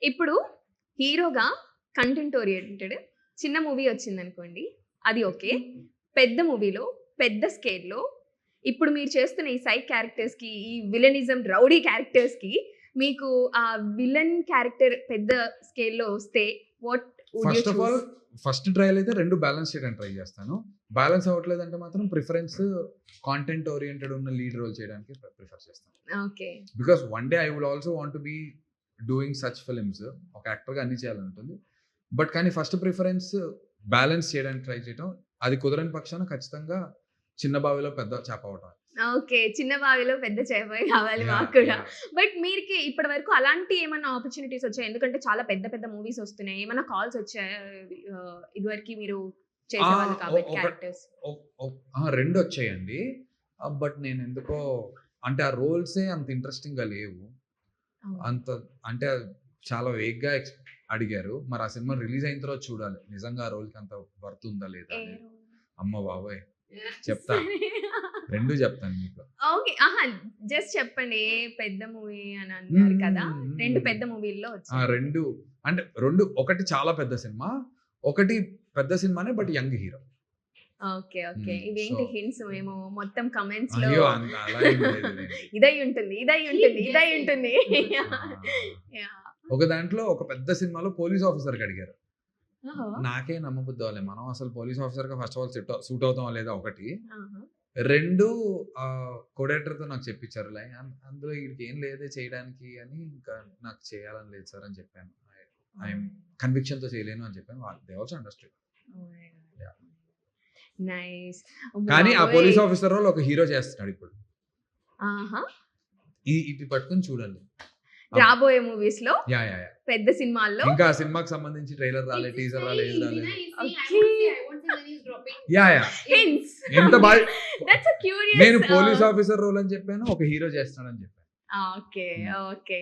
ఇప్పుడు హీరోగా content oriented చిన్న మూవీ వచ్చిందనుకోండి. అది ఓకే. పెద్ద మూవీలో, పెద్ద స్కేల్‌లో ఇప్పుడు మీరు చేస్తున్న ఈ సైడ్ క్యారెక్టర్స్‌కి, ఈ విలనిజం రౌడీ క్యారెక్టర్స్‌కి మీకు ఆ విలన్ క్యారెక్టర్ పెద్ద స్కేల్‌లో వస్తే what would you first of all choose? First trial అయితే 2 బ్యాలెన్స్ చేయడానికి ట్రై చేస్తాను. బ్యాలెన్స్ అవ్వట్లేదంటే మాత్రం ప్రిఫరెన్స్ కాంటెంట్ ఓరియెంటెడ్ ఉన్న లీడ్ రోల్ చేయడానికి ప్రిఫర్ చేస్తాను. Okay. Because one day I would also want to be doing such films. ఒక యాక్టర్‌గా అన్ని చేయాలనుంటుంది. బట్ కానీ ఫస్ట్ ప్రిఫరెన్స్ బ్యాలెన్స్ చేయడానికి ట్రై చేయటం. అది కుదరని పక్షాన ఖచ్చితంగా చిన్న బావిలో పెద్ద చేప అవ్వటం. ఓకే. చిన్న బావిలో పెద్ద చేప కావాలి యాహ్! మాకు కూడా. యాహ్! బట్ మీరికి ఇప్పటి వరకు అలాంటి ఏమన్నా ఆపర్చునిటీస్ వచ్చాయా? ఎందుకంటే చాలా పెద్ద పెద్ద మూవీస్ వస్తున్నాయి. ఏమన్నా కాల్స్ వచ్చాయా? ఇదివరకి మీరు చేసేవాళ్ళు ఆ! కాబట్టి ఒక క్యారెక్టర్స్. ఒక్ ఒక్ అహా! 2 వచ్చాయండి. బట్ నేనెందుకో అంటే ఆ రోల్సే అంత ఇంట్రెస్టింగ్‌గా లేవు. అంత అంటే చాలా వేగ్‌గా అడిగారు. మరి ఆ సినిమా రిలీజ్ అయిన తర్వాత చూడాలి. నిజంగా ఆ రోల్‌కి అంత వర్త్ ఉందా లేదా ఏ అనేది. రోల్? అమ్మ బాబోయ్! చెప్తా. 2 చెప్తాను మీకు. ఓకే. ఆహా! జస్ట్ చెప్పండి. ఏ పెద్ద మూవీ అని అన్నారు కదా! 2 పెద్ద మూవీల్లో ఆ! వచ్చాయి. 2 అంటే 2 ఒకటి చాలా పెద్ద సినిమా. ఒకటి పెద్ద సినిమానే but young hero. Okay. Okay. హ్మ్. సో ఇవేంటి హింట్స్ మేము మొత్తం కమెంట్స్‌లో అయ్యో! అలా ఏం లేదులెండి. ఇదై ఉంటుంది. ఇదై ఉంటుంది. ఇదై ఉంటుంది. ఆ! యాహ్! ఒక దాంట్లో ఒక పెద్ద సినిమాలో పోలీస్ ఆఫీసర్‌కి అడిగారు. ఓహో! నాకే నమ్మబుద్ధి అవ్వలే. మనం అసలు పోలీస్ ఆఫీసర్‌గా ఫస్ట్ ఆఫ్ ఆల్ సూట్ అవుతామా లేదా ఒకటి. ఆహా! 2 కో-డైరెక్టర్‌తో నాకు చెప్పించారు. అందులో ఈడికి ఏం లేదే చేయడానికి అని ఇంకా నాకు చేయాలని లేదు సార్ అని చెప్పాను. ఐఎమ్ కన్విక్షన్‌తో చేయలేను అని చెప్పాను. They also understood. Yeah! Nice. అమ్మ కానీ ఆ బాబోయ్! పోలీస్ ఆఫీసర్ రోల్ ఒక హీరో చేస్తున్నాడు ఇప్పుడు. ఆహా! ఇది పట్టుకొని చూడండి. రాబోయే మూవీస్‌లో యాహ్! యాహ్! యాహ్! పెద్ద సినిమాల్లో ఇంకా ఆ సినిమాకి సంబంధించి ట్రైలర్ రాలే, టీజర్ రాలే, ఏది రాలేదు. ఓకే. యాహ్! యాహ్! హింట్స్. ఎంత బాగా దట్స్ ఎ క్యూరియస్ నేను పోలీస్ ఆఫీసర్ రోల్ అని చెప్పాను. ఒక హీరో చేస్తున్నాడని చెప్పాను. ఓకే. హ్మ్. ఓకే.